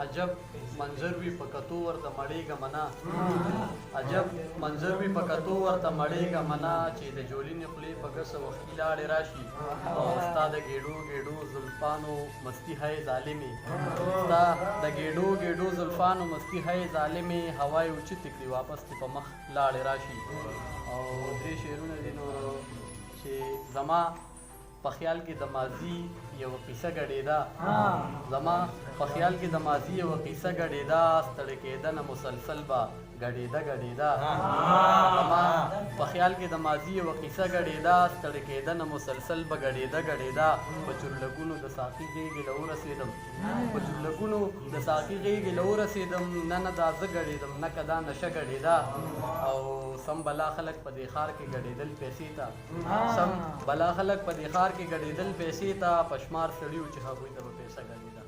عجب منظر وي پکتو ورته مړېږه منا عجب منظر وي پکتو ورته مړېږه منا چې د جولینې خولې په ګسه وختي لاړې راشي او ستا د ګېډو ګېډو زلفانو مستی هی ظالمې ستا د ګېډو ګېډو زلفانو مستی هی ظالمې هوای اوچتې کړي واپس دې په مخ لاړې راشي او درې شعرونه دي نو چې زما په خیال کې د ماضي یو قصه ګډېده زما په خیال کې د ماضي یو قصه ګډېده ستړی کېدنه مسلسل به ګډېده زما په خیال کې د ماضي یو قصه ګډېده ستړی کېدنه مسلسل به ګډېده په چورلکونو د ساقي غېږې له ورسېدم په چورلکونو د ساقي غېږې له ورسېدم نه دا زه ګډېدم نه که دا نشه ګډېده او سم بلا خلک په دې ښار کې ګډېدل پیسې ته سم بلا خلک په دې ښار کې ګډېدل پیسې ته پشمار سړي و چې هغوی ته به پیسه ګډېده